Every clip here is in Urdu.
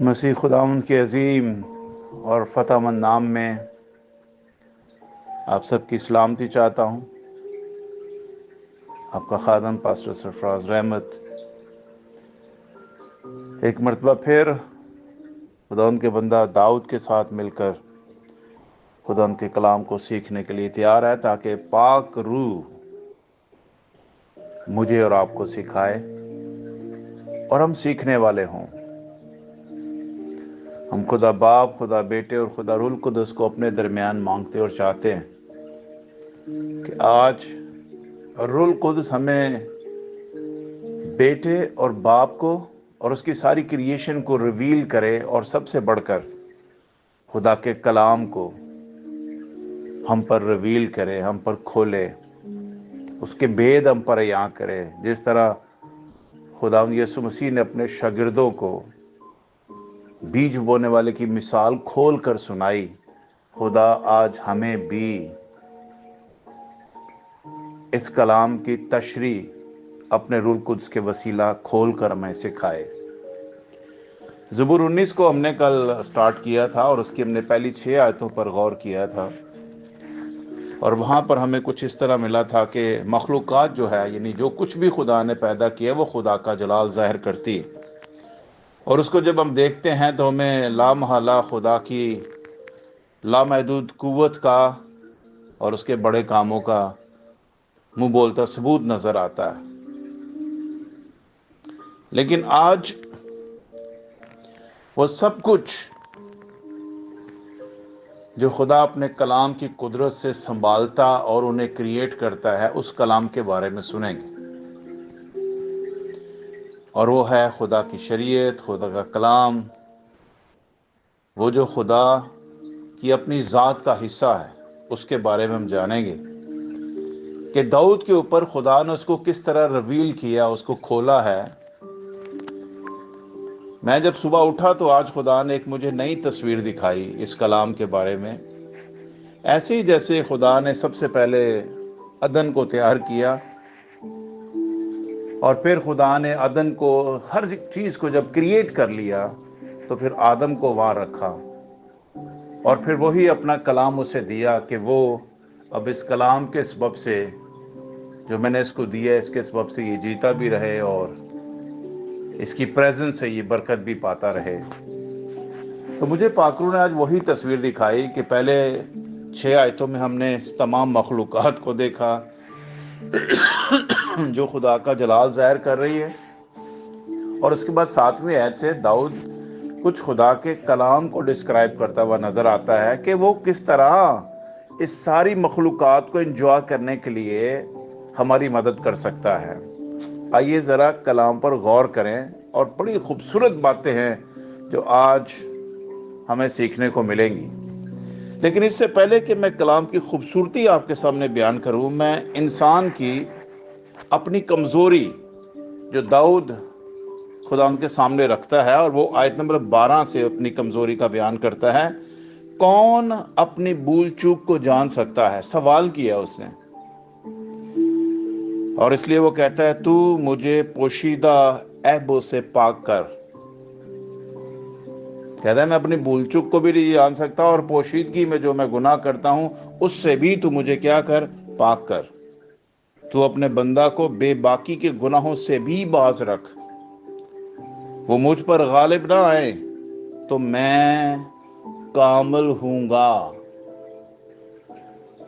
مسیح خداوند کے عظیم اور فتح مند نام میں آپ سب کی سلامتی چاہتا ہوں۔ آپ کا خادم پاسٹر سرفراز رحمت ایک مرتبہ پھر خداوند کے بندہ داؤد کے ساتھ مل کر خداوند کے کلام کو سیکھنے کے لیے تیار ہے، تاکہ پاک روح مجھے اور آپ کو سکھائے اور ہم سیکھنے والے ہوں۔ ہم خدا باپ، خدا بیٹے اور خدا روح القدس کو اپنے درمیان مانگتے اور چاہتے ہیں کہ آج روح القدس ہمیں بیٹے اور باپ کو اور اس کی ساری کریشن کو ریویل کرے، اور سب سے بڑھ کر خدا کے کلام کو ہم پر ریویل کرے، ہم پر کھولے، اس کے بید ہم پر عیاں کرے، جس طرح خداوند یسوع مسیح نے اپنے شاگردوں کو بیج بونے والے کی مثال کھول کر سنائی۔ خدا آج ہمیں بھی اس کلام کی تشریح اپنے روح القدس کے وسیلہ کھول کر ہمیں سکھائے۔ زبور 19 کو ہم نے کل سٹارٹ کیا تھا، اور اس کی ہم نے پہلی 6 آیتوں پر غور کیا تھا، اور وہاں پر ہمیں کچھ اس طرح ملا تھا کہ مخلوقات جو ہے، یعنی جو کچھ بھی خدا نے پیدا کیا، وہ خدا کا جلال ظاہر کرتی ہے، اور اس کو جب ہم دیکھتے ہیں تو ہمیں لامحالہ خدا کی لامحدود قوت کا اور اس کے بڑے کاموں کا منہ بولتا ثبوت نظر آتا ہے۔ لیکن آج وہ سب کچھ جو خدا اپنے کلام کی قدرت سے سنبھالتا اور انہیں کریٹ کرتا ہے، اس کلام کے بارے میں سنیں گے، اور وہ ہے خدا کی شریعت، خدا کا کلام، وہ جو خدا کی اپنی ذات کا حصہ ہے، اس کے بارے میں ہم جانیں گے کہ داؤد کے اوپر خدا نے اس کو کس طرح ریویل کیا، اس کو کھولا ہے۔ میں جب صبح اٹھا تو آج خدا نے ایک مجھے نئی تصویر دکھائی اس کلام کے بارے میں، ایسے ہی جیسے خدا نے سب سے پہلے عدن کو تیار کیا، اور پھر خدا نے عدن کو ہر چیز کو جب کریٹ کر لیا تو پھر آدم کو وہاں رکھا، اور پھر وہی اپنا کلام اسے دیا کہ وہ اب اس کلام کے سبب سے جو میں نے اس کو دیا، اس کے سبب سے یہ جیتا بھی رہے، اور اس کی پریزنس سے یہ برکت بھی پاتا رہے۔ تو مجھے پاک روح نے آج وہی تصویر دکھائی کہ پہلے 6 آیتوں میں ہم نے تمام مخلوقات کو دیکھا جو خدا کا جلال ظاہر کر رہی ہے، اور اس کے بعد 7ویں آیت سے داؤد کچھ خدا کے کلام کو ڈسکرائب کرتا ہوا نظر آتا ہے کہ وہ کس طرح اس ساری مخلوقات کو انجوائے کرنے کے لیے ہماری مدد کر سکتا ہے۔ آئیے ذرا کلام پر غور کریں، اور بڑی خوبصورت باتیں ہیں جو آج ہمیں سیکھنے کو ملیں گی۔ لیکن اس سے پہلے کہ میں کلام کی خوبصورتی آپ کے سامنے بیان کروں، میں انسان کی اپنی کمزوری جو داؤد خدا ان کے سامنے رکھتا ہے، اور وہ آیت نمبر 12 سے اپنی کمزوری کا بیان کرتا ہے۔ کون اپنی بھول چوک کو جان سکتا ہے؟ سوال کیا اس نے، اور اس لیے وہ کہتا ہے تو مجھے پوشیدہ عیبوں سے پاک کر۔ کہتا ہے میں اپنی بھول چوک کو بھی نہیں جان سکتا، اور پوشیدگی میں جو میں گناہ کرتا ہوں اس سے بھی تو مجھے کیا کر؟ پاک کر۔ تو اپنے بندہ کو بے باکی کے گناہوں سے بھی باز رکھ، وہ مجھ پر غالب نہ آئے تو میں کامل ہوں گا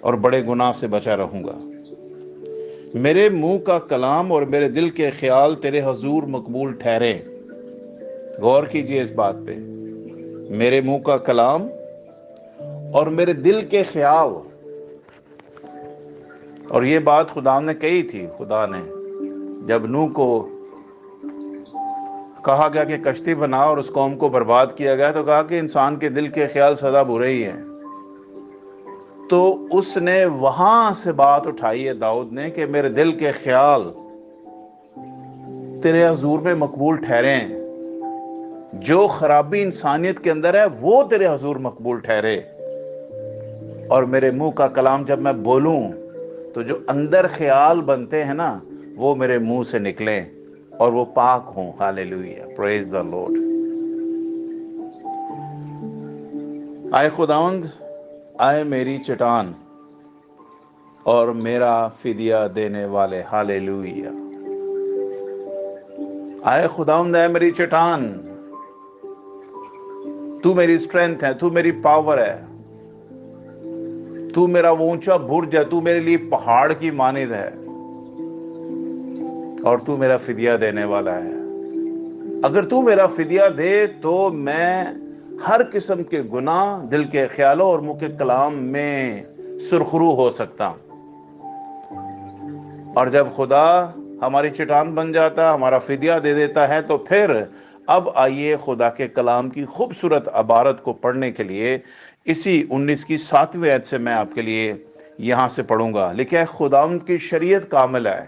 اور بڑے گناہ سے بچا رہوں گا۔ میرے منہ کا کلام اور میرے دل کے خیال تیرے حضور مقبول ٹھہرے۔ غور کیجئے اس بات پہ، میرے منہ کا کلام اور میرے دل کے خیال، اور یہ بات خدا نے کہی تھی۔ خدا نے جب نوح کو کہا گیا کہ کشتی بنا اور اس قوم کو برباد کیا گیا، تو کہا کہ انسان کے دل کے خیال سدا برے ہی ہیں۔ تو اس نے وہاں سے بات اٹھائی ہے داؤد نے کہ میرے دل کے خیال تیرے حضور میں مقبول ٹھہرے ہیں، جو خرابی انسانیت کے اندر ہے وہ تیرے حضور مقبول ٹھہرے، اور میرے منہ کا کلام جب میں بولوں تو جو اندر خیال بنتے ہیں نا وہ میرے منہ سے نکلیں۔ اور وہ پاک ہوں. ہاللیلویا، پریز دا لارڈ. آئے خداوند، آئے میری چٹان اور میرا فدیہ دینے والے. ہاللیلویا. آئے خداوند، آئے میری چٹان، تو میری اسٹرینتھ ہے، تو میری پاور ہے، تو میرا وہ اونچا برج ہے، تو میرے لیے پہاڑ کی مانند ہے، اور تو میرا فدیہ دینے والا ہے. اگر تو میرا فدیہ دے تو میں ہر قسم کے گناہ، دل کے خیالوں اور منہ کے کلام میں سرخرو ہو سکتا ہوں. اور جب خدا ہماری چٹان بن جاتا، ہمارا فدیہ دے دیتا ہے، تو پھر اب آئیے خدا کے کلام کی خوبصورت عبارت کو پڑھنے کے لیے اسی 19 کی 7ویں آیت سے میں آپ کے لیے یہاں سے پڑھوں گا. لکھا ہے خداوند کی شریعت کامل ہے.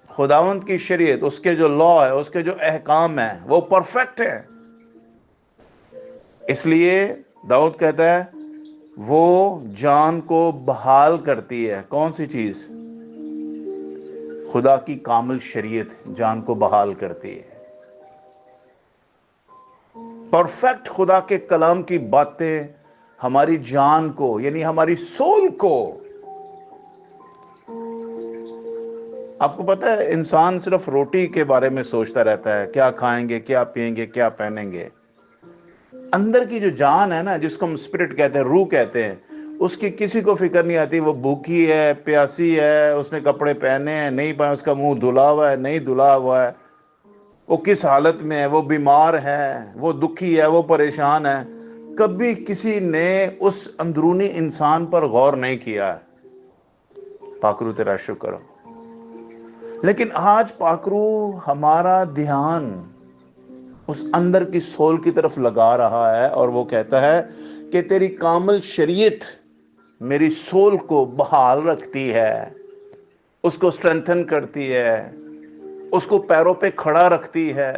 خداوند کی شریعت، اس کے جو لا ہے، اس کے جو احکام ہیں، وہ پرفیکٹ ہے. اس لیے داؤد کہتا ہے وہ جان کو بحال کرتی ہے. کون سی چیز؟ خدا کی کامل شریعت جان کو بحال کرتی ہے. پرفیکٹ خدا کے کلام کی باتیں ہماری جان کو، یعنی ہماری سول کو. آپ کو پتہ ہے انسان صرف روٹی کے بارے میں سوچتا رہتا ہے، کیا کھائیں گے، کیا پئیں گے، کیا پہنیں گے. اندر کی جو جان ہے نا، جس کو ہم اسپرٹ کہتے ہیں، روح کہتے ہیں، اس کی کسی کو فکر نہیں آتی وہ بھوکی ہے، پیاسی ہے، اس نے کپڑے پہنے ہیں نہیں پہنے، اس کا منہ دھلا ہوا ہے نہیں دھلا ہوا ہے، وہ کس حالت میں ہے، وہ بیمار ہے، وہ دکھی ہے، وہ پریشان ہے. کبھی کسی نے اس اندرونی انسان پر غور نہیں کیا ہے. پاکرو تیرا شکر ہو. لیکن آج پاکرو ہمارا دھیان اس اندر کی سول کی طرف لگا رہا ہے، اور وہ کہتا ہے کہ تیری کامل شریعت میری سول کو بحال رکھتی ہے، اس کو سٹرینتھن کرتی ہے، اس کو پیروں پہ کھڑا رکھتی ہے،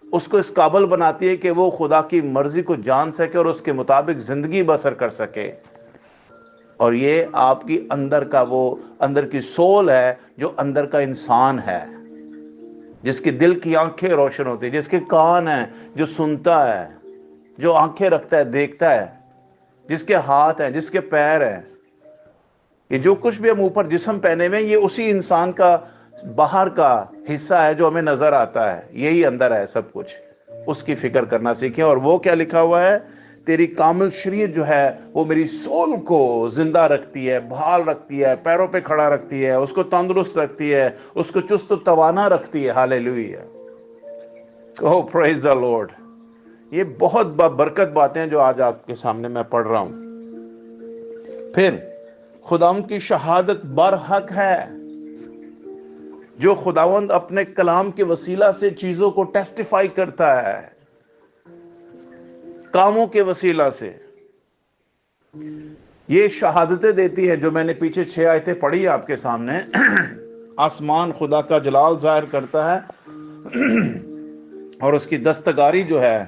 اس کو اس قابل بناتی ہے کہ وہ خدا کی مرضی کو جان سکے اور اس کے مطابق زندگی بسر کر سکے. اور یہ آپ کی اندر کا وہ اندر کی سول ہے، جو اندر کا انسان ہے، جس کی دل کی آنکھیں روشن ہوتی ہیں، جس کے کان ہیں جو سنتا ہے، جو آنکھیں رکھتا ہے دیکھتا ہے، جس کے ہاتھ ہیں، جس کے پیر ہیں. یہ جو کچھ بھی ہم اوپر جسم پہنے ہوئے ہیں، یہ اسی انسان کا باہر کا حصہ ہے جو ہمیں نظر آتا ہے. یہی اندر ہے سب کچھ. اس کی فکر کرنا سیکھیں. اور وہ کیا لکھا ہوا ہے؟ تیری کامل شریعت جو ہے وہ میری سول کو زندہ رکھتی ہے، بحال رکھتی ہے، پیروں پہ کھڑا رکھتی ہے، اس کو تندرست رکھتی ہے، اس کو چست و توانا رکھتی ہے. ہاللیلویا. Oh, praise the Lord. یہ بہت برکت باتیں جو آج آپ کے سامنے میں پڑھ رہا ہوں. پھر خداوند کی شہادت برحق ہے. جو خداوند اپنے کلام کے وسیلہ سے چیزوں کو ٹیسٹیفائی کرتا ہے، کاموں کے وسیلہ سے یہ شہادتیں دیتی ہے جو میں نے پیچھے 6 آیتیں پڑھی آپ کے سامنے. آسمان خدا کا جلال ظاہر کرتا ہے، اور اس کی دستکاری جو ہے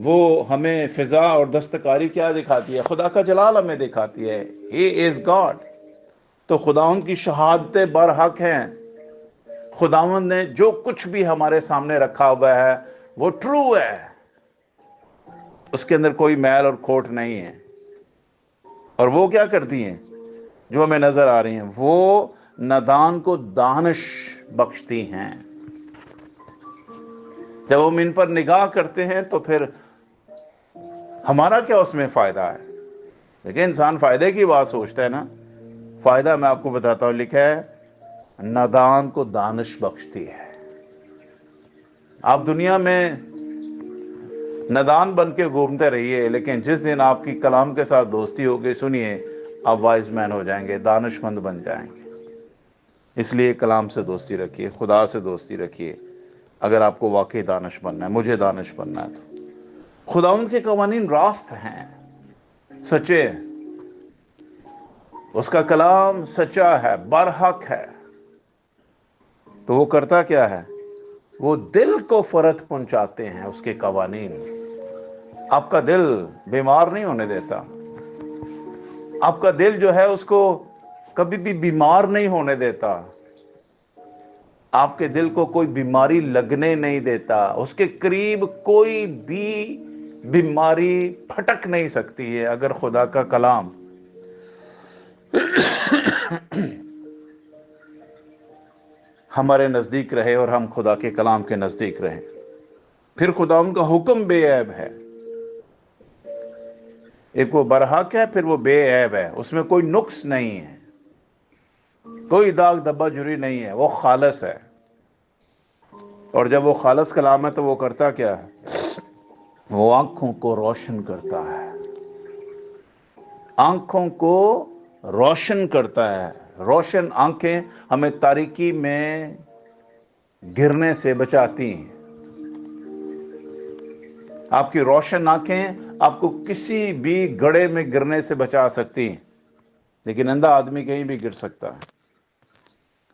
وہ ہمیں فضا اور دستکاری کیا دکھاتی ہے؟ خدا کا جلال ہمیں دکھاتی ہے. He is God. تو خداوند کی شہادتیں برحق ہیں. خداوند نے جو کچھ بھی ہمارے سامنے رکھا ہوا ہے وہ ٹرو ہے، اس کے اندر کوئی میل اور کھوٹ نہیں ہے. اور وہ کیا کرتی ہیں جو ہمیں نظر آ رہی ہیں؟ وہ نادان کو دانش بخشتی ہیں. جب ہم ان پر نگاہ کرتے ہیں تو پھر ہمارا کیا اس میں فائدہ ہے؟ لیکن انسان فائدے کی بات سوچتا ہے نا. فائدہ میں آپ کو بتاتا ہوں. لکھا ہے نادان کو دانش بخشتی ہے. آپ دنیا میں نادان بن کے گھومتے رہیے، لیکن جس دن آپ کی کلام کے ساتھ دوستی ہوگی، سنیے، آپ وائز مین ہو جائیں گے، دانش مند بن جائیں گے. اس لیے کلام سے دوستی رکھیے، خدا سے دوستی رکھیے، اگر آپ کو واقعی دانش بننا ہے. مجھے دانش بننا ہے. تو خداوند کے قوانین راست ہیں، سچے ہیں. اس کا کلام سچا ہے، برحق ہے. تو وہ کرتا کیا ہے؟ وہ دل کو فرحت پہنچاتے ہیں اس کے قوانین. آپ کا دل بیمار نہیں ہونے دیتا. آپ کا دل جو ہے اس کو کبھی بھی بیمار نہیں ہونے دیتا. آپ کے دل کو کوئی بیماری لگنے نہیں دیتا، اس کے قریب کوئی بھی بیماری پھٹک نہیں سکتی ہے اگر خدا کا کلام ہمارے نزدیک رہے اور ہم خدا کے کلام کے نزدیک رہیں۔ پھر خدا ان کا حکم بے عیب ہے، ایک وہ برحق ہے، پھر وہ بے عیب ہے، اس میں کوئی نقص نہیں ہے، کوئی داغ دبا جری نہیں ہے، وہ خالص ہے۔ اور جب وہ خالص کلام ہے تو وہ کرتا کیا ہے؟ وہ آنکھوں کو روشن کرتا ہے، آنکھوں کو روشن کرتا ہے۔ روشن آنکھیں ہمیں تاریکی میں گرنے سے بچاتی ہیں۔ آپ کی روشن آنکھیں آپ کو کسی بھی گڑھے میں گرنے سے بچا سکتی ہیں، لیکن اندھا آدمی کہیں بھی گر سکتا ہے۔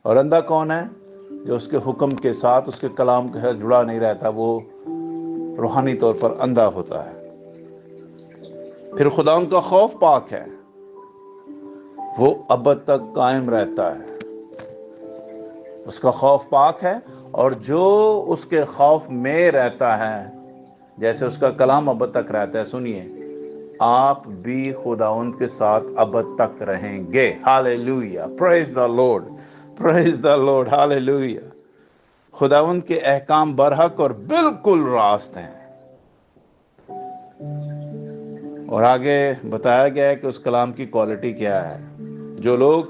اور اندھا کون ہے؟ جو اس کے حکم کے ساتھ، اس کے کلام کے ساتھ جڑا نہیں رہتا، وہ روحانی طور پر اندھا ہوتا ہے۔ پھر خدا ان کا خوف پاک ہے، وہ ابد تک قائم رہتا ہے، اس کا خوف پاک ہے، اور جو اس کے خوف میں رہتا ہے، جیسے اس کا کلام ابد تک رہتا ہے، سنیے آپ بھی خداوند کے ساتھ ابد تک رہیں گے۔ ہاللیلویہ، پریز دا لارڈ، پریز دا لارڈ، ہاللیلویہ۔ خداوند کے احکام برحق اور بالکل راست ہیں۔ اور آگے بتایا گیا ہے کہ اس کلام کی کوالٹی کیا ہے۔ جو لوگ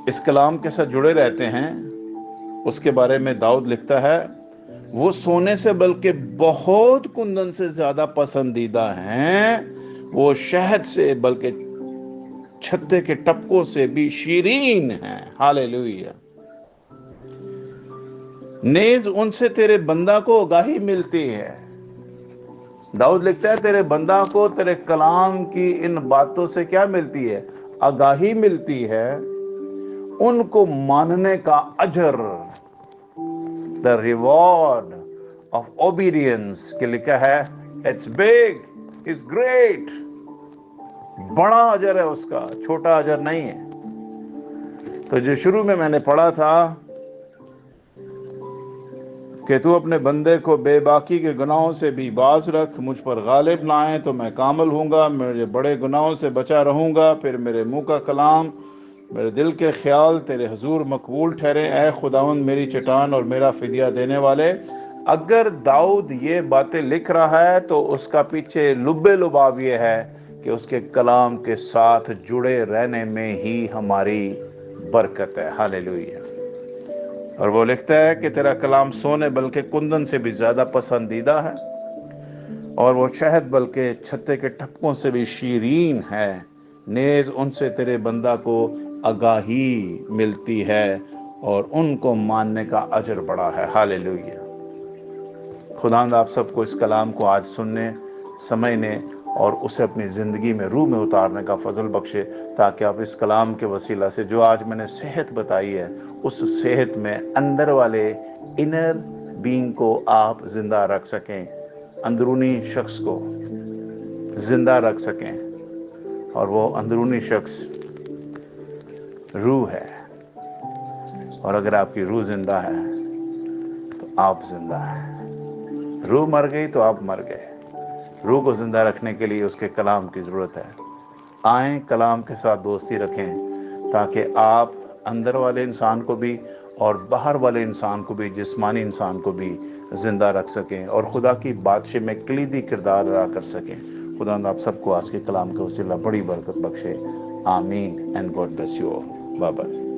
اس کلام کے ساتھ جڑے رہتے ہیں، اس کے بارے میں داؤد لکھتا ہے، وہ سونے سے بلکہ بہت کندن سے زیادہ پسندیدہ ہیں، وہ شہد سے بلکہ چھتے کے ٹپکوں سے بھی شیرین ہیں۔ ہاللیلویہ۔ نیز ان سے تیرے بندہ کو آگاہی ملتی ہے۔ داؤد لکھتا ہے تیرے بندہ کو تیرے کلام کی ان باتوں سے کیا ملتی ہے؟ آگاہی ملتی ہے، ان کو ماننے کا اجر، the reward of obedience کہ لکھا ہے it's big, it's great، بڑا اجر ہے اس کا، چھوٹا اجر نہیں ہے۔ تو جو شروع میں نے پڑھا تھا کہ تو اپنے بندے کو بے باکی کے گناہوں سے بھی باز رکھ، مجھ پر غالب نہ آئے تو میں کامل ہوں گا، میرے بڑے گناہوں سے بچا رہوں گا، پھر میرے منہ کا کلام، میرے دل کے خیال تیرے حضور مقبول ٹھہرے، اے خداوند میری چٹان اور میرا فدیہ دینے والے۔ اگر داؤد یہ باتیں لکھ رہا ہے تو اس کا پیچھے لب لباب یہ ہے کہ اس کے کلام کے ساتھ جڑے رہنے میں ہی ہماری برکت ہے۔ ہاللیلویہ۔ اور وہ لکھتا ہے کہ تیرا کلام سونے بلکہ کندن سے بھی زیادہ پسندیدہ ہے، اور وہ شہد بلکہ چھتے کے ٹپکوں سے بھی شیرین ہے، نیز ان سے تیرے بندہ کو آگاہی ملتی ہے، اور ان کو ماننے کا اجر بڑا ہے۔ ہاللیلویہ۔ خداوند آپ سب کو اس کلام کو آج سننے، سمجھنے اور اسے اپنی زندگی میں روح میں اتارنے کا فضل بخشے، تاکہ آپ اس کلام کے وسیلہ سے جو آج میں نے صحت بتائی ہے، اس صحت میں اندر والے انر بینگ کو آپ زندہ رکھ سکیں، اندرونی شخص کو زندہ رکھ سکیں، اور وہ اندرونی شخص روح ہے، اور اگر آپ کی روح زندہ ہے تو آپ زندہ ہیں۔ روح مر گئی تو آپ مر گئے۔ روح کو زندہ رکھنے کے لیے اس کے کلام کی ضرورت ہے۔ آئیں کلام کے ساتھ دوستی رکھیں، تاکہ آپ اندر والے انسان کو بھی اور باہر والے انسان کو بھی، جسمانی انسان کو بھی زندہ رکھ سکیں، اور خدا کی بادشاہ میں کلیدی کردار ادا کر سکیں۔ خدا آپ سب کو آج کے کلام کے وسیلہ بڑی برکت بخشے۔ آمین، and God bless you all. Bye bye.